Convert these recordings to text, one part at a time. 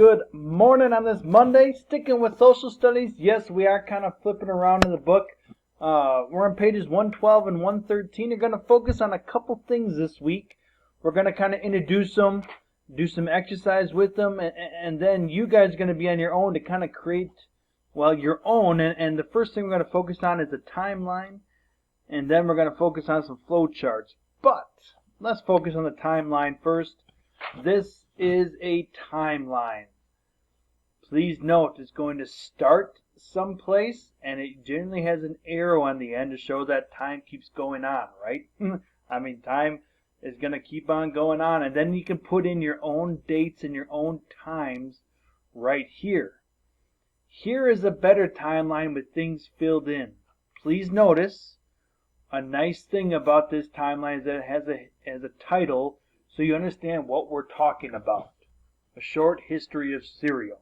Good morning on this Monday. Sticking with social studies. Yes, we are kind of flipping around in the book. We're on pages 112 and 113. We're going to focus on a couple things this week. We're going to kind of introduce them, do some exercise with them, and then you guys are going to be on your own to kind of create, well, your own. And the first thing we're going to focus on is a timeline, and then we're going to focus on some flow charts. But let's focus on the timeline first. This is a timeline. Please note it's going to start someplace, and it generally has an arrow on the end to show that time keeps going on, right? I mean, time is going to keep on going on, and then you can put in your own dates and your own times right here. Here is a better timeline with things filled in. Please notice a nice thing about this timeline is that it has a title, so you understand what we're talking about. A short history of cereal.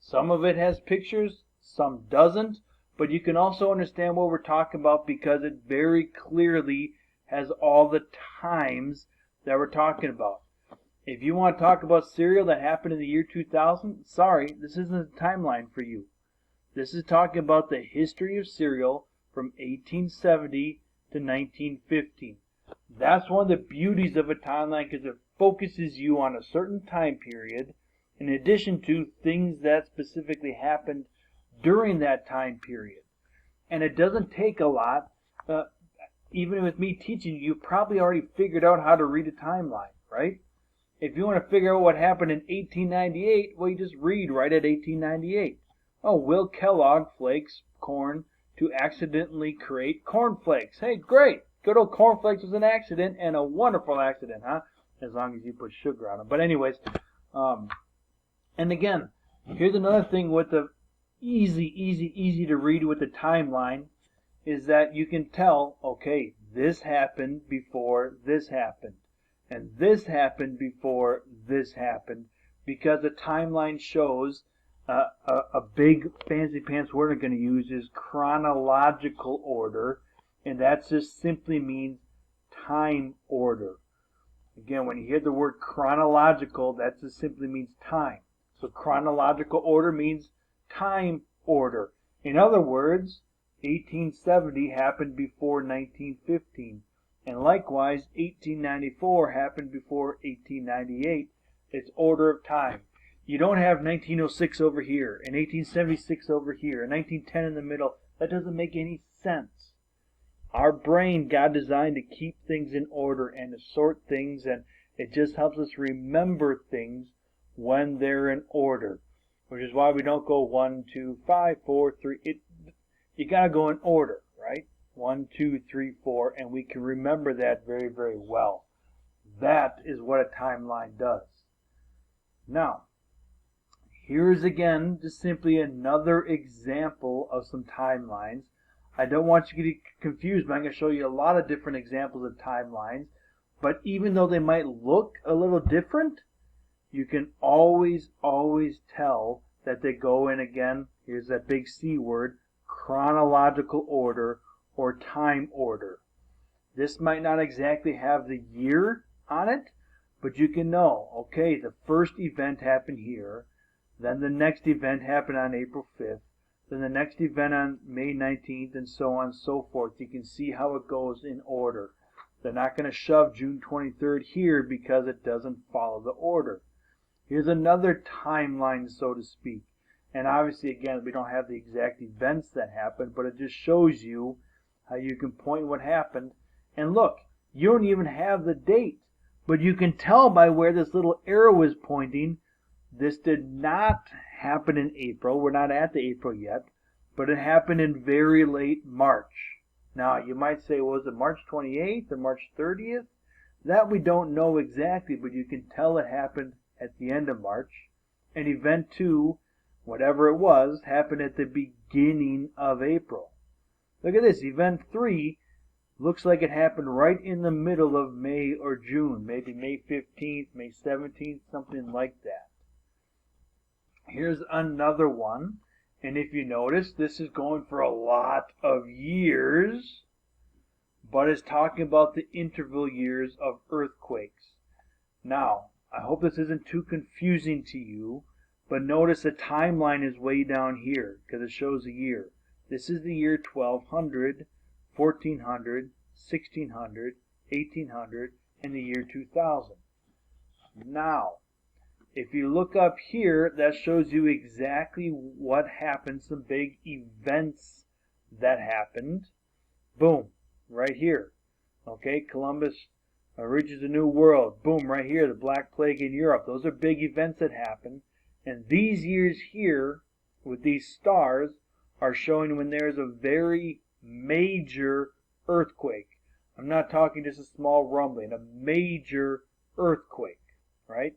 Some of it has pictures, some doesn't, but you can also understand what we're talking about because it very clearly has all the times that we're talking about. If you want to talk about cereal that happened in the year 2000, sorry, this isn't a timeline for you. This is talking about the history of cereal from 1870 to 1915. That's one of the beauties of a timeline because it focuses you on a certain time period in addition to things that specifically happened during that time period. And it doesn't take a lot. Even with me teaching you probably already figured out how to read a timeline, right? If you want to figure out what happened in 1898, well, you just read right at 1898. Oh, Will Kellogg flakes corn to accidentally create cornflakes. Hey, great. Good old cornflakes was an accident, and a wonderful accident, huh? As long as you put sugar on them. But anyways, and again, here's another thing with the easy to read with the timeline is that you can tell, okay, this happened before this happened, and this happened before this happened, because the timeline shows a big fancy pants word I'm going to use is chronological order. And that just simply means time order. Again, when you hear the word chronological, that just simply means time. So chronological order means time order. In other words, 1870 happened before 1915. And likewise, 1894 happened before 1898. It's order of time. You don't have 1906 over here, and 1876 over here, and 1910 in the middle. That doesn't make any sense. Our brain got designed to keep things in order and to sort things, and it just helps us remember things when they're in order, which is why we don't go 1, 2, 5, 4, 3. You got to go in order, right? 1, 2, 3, 4, and we can remember that very, very well. That is what a timeline does. Now, here's again just simply another example of some timelines. I don't want you to get confused, but I'm going to show you a lot of different examples of timelines. But even though they might look a little different, you can always tell that they go in, again, here's that big C word, chronological order or time order. This might not exactly have the year on it, but you can know, okay, the first event happened here, then the next event happened on April 5th, then the next event on May 19th, and so on and so forth. You can see how it goes in order. They're not going to shove June 23rd here because it doesn't follow the order. Here's another timeline, so to speak. And obviously, again, we don't have the exact events that happened, but it just shows you how you can point what happened. And look, you don't even have the date, but you can tell by where this little arrow is pointing. This did not happen in April. We're not at the April yet, but it happened in very late March. Now, you might say, well, was it March 28th or March 30th? That we don't know exactly, but you can tell it happened at the end of March. And event 2, whatever it was, happened at the beginning of April. Look at this. Event 3 looks like it happened right in the middle of May or June, maybe May 15th, May 17th, something like that. Here's another one, and if you notice, this is going for a lot of years, but it's talking about the interval years of earthquakes. Now, I hope this isn't too confusing to you, But notice the timeline is way down here because it shows a year. This is the year 1200, 1400, 1600, 1800, and the year 2000. Now, if you look up here, that shows you exactly what happened, some big events that happened. Boom, right here. Okay, Columbus reaches a new world. Boom, right here, the Black Plague in Europe. Those are big events that happened. And these years here, with these stars, are showing when there's a very major earthquake. I'm not talking just a small rumbling, a major earthquake, right?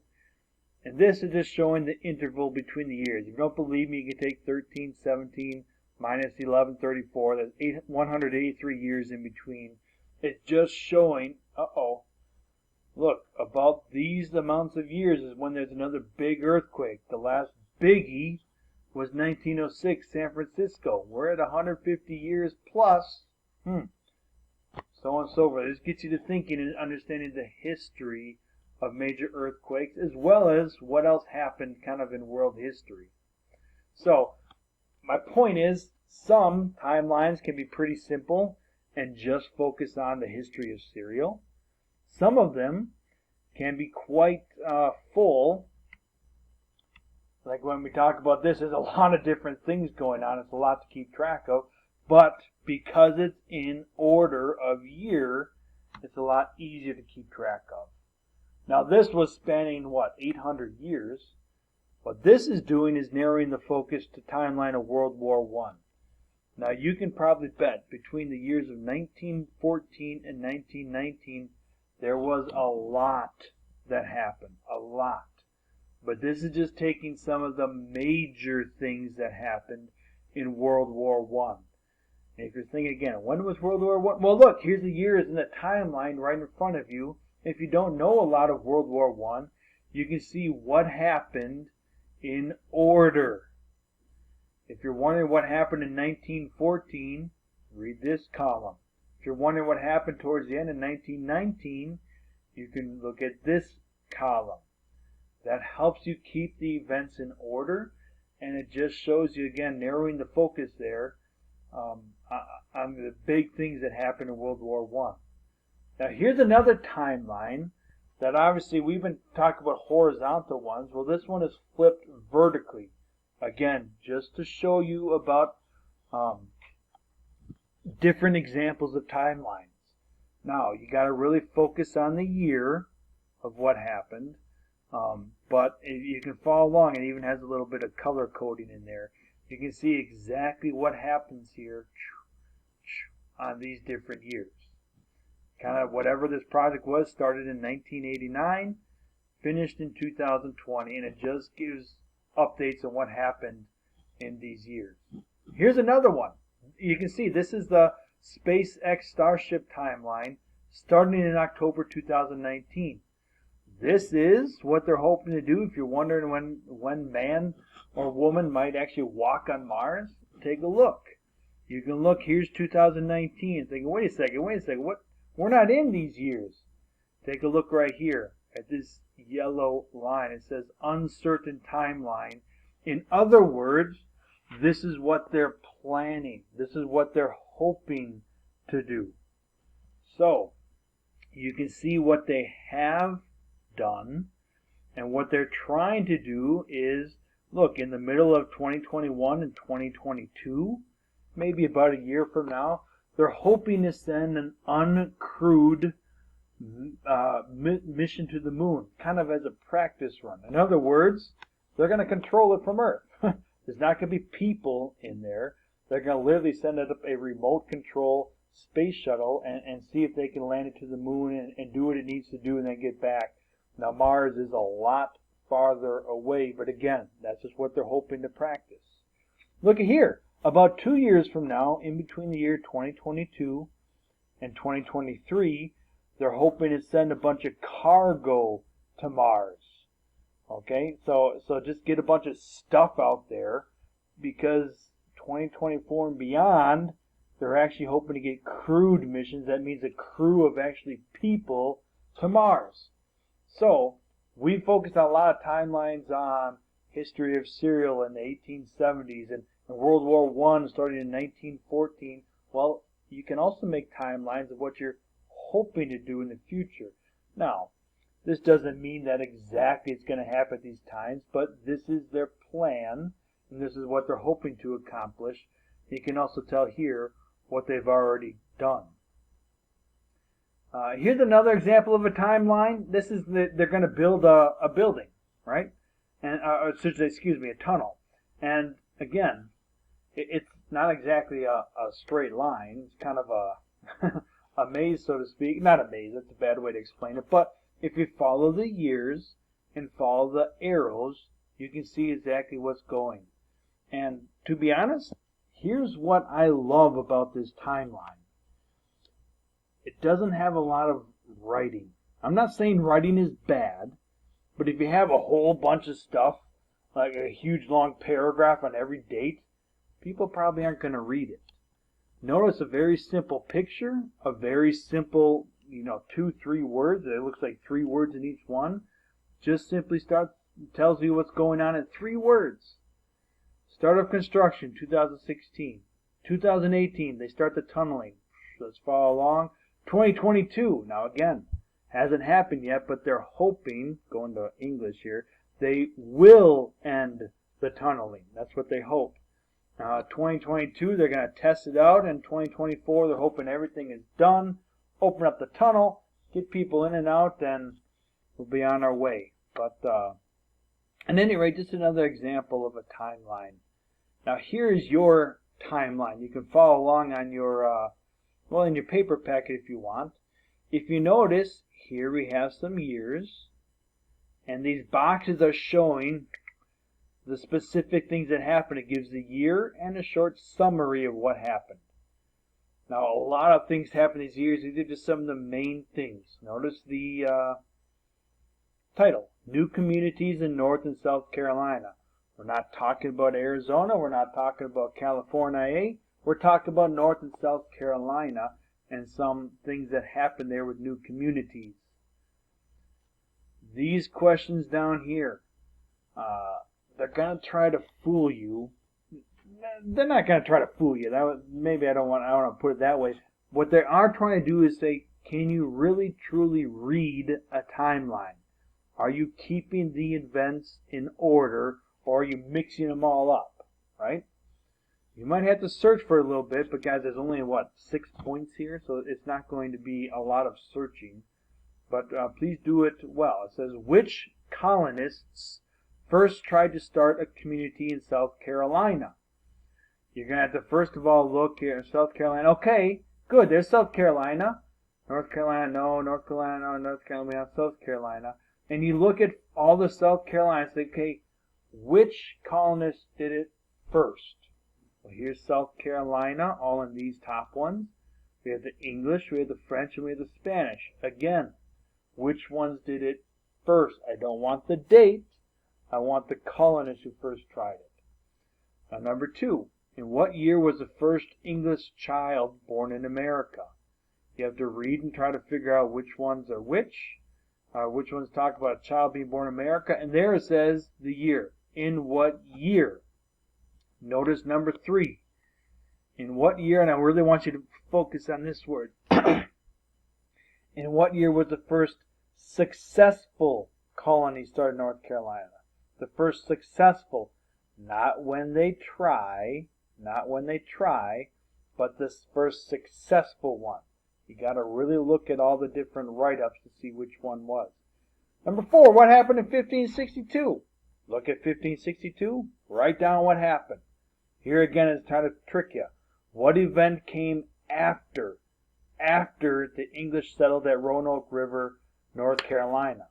And this is just showing the interval between the years. If you don't believe me, you can take 1317 minus 1134. That's 183 years in between. It's just showing, look, about these amounts of years is when there's another big earthquake. The last biggie was 1906, San Francisco. We're at 150 years plus. So on and so forth. This gets you to thinking and understanding the history of major earthquakes, as well as what else happened kind of in world history. So, my point is, some timelines can be pretty simple and just focus on the history of cereal. Some of them can be quite full. Like when we talk about this, there's a lot of different things going on. It's a lot to keep track of. But because it's in order of year, it's a lot easier to keep track of. Now this was spanning, 800 years. What this is doing is narrowing the focus to timeline of World War I. Now you can probably bet between the years of 1914 and 1919, there was a lot that happened. A lot. But this is just taking some of the major things that happened in World War I. And if you're thinking again, when was World War I? Well, look, here's the years in the timeline right in front of you. If you don't know a lot of World War I, you can see what happened in order. If you're wondering what happened in 1914, read this column. If you're wondering what happened towards the end in 1919, you can look at this column. That helps you keep the events in order, and it just shows you, again, narrowing the focus there on the big things that happened in World War I. Now here's another timeline that obviously we've been talking about horizontal ones. Well, this one is flipped vertically. Again, just to show you about different examples of timelines. Now, you got to really focus on the year of what happened, but you can follow along. It even has a little bit of color coding in there. You can see exactly what happens here on these different years. Kind of whatever this project was, started in 1989, finished in 2020, and it just gives updates on what happened in these years. Here's another one. You can see this is the SpaceX Starship timeline starting in October 2019. This is what they're hoping to do. If you're wondering when man or woman might actually walk on Mars, take a look. You can look, here's 2019, thinking, wait a second, what? We're not in these years. Take a look right here at this yellow line. It says uncertain timeline. In other words, this is what they're planning. This is what they're hoping to do. So, you can see what they have done, and what they're trying to do is, look, in the middle of 2021 and 2022, maybe about a year from now, they're hoping to send an uncrewed mission to the moon, kind of as a practice run. In other words, they're going to control it from Earth. There's not going to be people in there. They're going to literally send up a remote control space shuttle and see if they can land it to the moon and do what it needs to do and then get back. Now, Mars is a lot farther away, but again, that's just what they're hoping to practice. Look at here. About 2 years from now, in between the year 2022 and 2023, they're hoping to send a bunch of cargo to Mars. Okay, so just get a bunch of stuff out there, because 2024 and beyond, they're actually hoping to get crewed missions. That means a crew of actually people to Mars. So we focus on a lot of timelines on history of cereal in the 1870s and World War I starting in 1914. Well, you can also make timelines of what you're hoping to do in the future. Now, this doesn't mean that exactly it's going to happen at these times, but this is their plan, and this is what they're hoping to accomplish. You can also tell here what they've already done. Here's another example of a timeline. This is they're going to build a building, right? And excuse me, a tunnel. And again, it's not exactly a straight line. It's kind of a a maze, so to speak. Not a maze. That's a bad way to explain it. But if you follow the years and follow the arrows, you can see exactly what's going. And to be honest, here's what I love about this timeline. It doesn't have a lot of writing. I'm not saying writing is bad, but if you have a whole bunch of stuff, like a huge long paragraph on every date, people probably aren't going to read it. Notice a very simple picture, a very simple, 2-3 words. It looks like 3 words in each one. Just simply tells you what's going on in 3 words. Start of construction, 2016. 2018, they start the tunneling. Let's follow along. 2022, now again, hasn't happened yet, but they're hoping, going to English here, they will end the tunneling. That's what they hope. 2022, they're going to test it out, and 2024, they're hoping everything is done, open up the tunnel, get people in and out, and we'll be on our way. But at any rate, just another example of a timeline. Now here's your timeline. You can follow along on your in your paper packet if you want. If you notice, here we have some years, and these boxes are showing the specific things that happened. It gives the year and a short summary of what happened. Now, a lot of things happen these years. These are just some of the main things. Notice the title, New Communities in North and South Carolina. We're not talking about Arizona. We're not talking about California. We're talking about North and South Carolina and some things that happen there with new communities. These questions down here, they're going to try to fool you. They're not going to try to fool you. Maybe I don't want to put it that way. What they are trying to do is say, can you really truly read a timeline? Are you keeping the events in order, or are you mixing them all up, right? You might have to search for a little bit, but guys, there's only, 6 points here, so it's not going to be a lot of searching. But please do it well. It says, which colonists first tried to start a community in South Carolina? You're going to have to first of all look here, South Carolina. Okay, good, there's South Carolina. North Carolina, no. North Carolina, no. North Carolina, South Carolina. And you look at all the South Carolinas, okay, which colonists did it first? Well, here's South Carolina, all in these top ones. We have the English, we have the French, and we have the Spanish. Again, which ones did it first? I don't want the date. I want the colonists who first tried it. Now, number 2, in what year was the first English child born in America? You have to read and try to figure out which ones are which ones talk about a child being born in America. And there it says the year. In what year? Notice number 3. In what year, and I really want you to focus on this word. In what year was the first successful colony started in North Carolina? The first successful, not when they try, but this first successful one. You got to really look at all the different write-ups to see which one was. Number 4, what happened in 1562? Look at 1562, write down what happened. Here again is trying to trick you. What event came after the English settled at Roanoke River, North Carolina?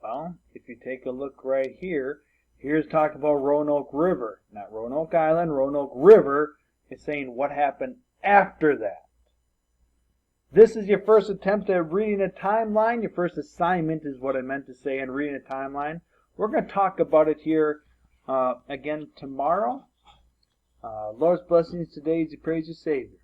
Well, if you take a look right here, here's talking about Roanoke River, not Roanoke Island, Roanoke River. It's saying what happened after that. This is your first attempt at reading a timeline. Your first assignment is what I meant to say in reading a timeline. We're going to talk about it here again tomorrow. Lord's blessings today as you praise your Savior.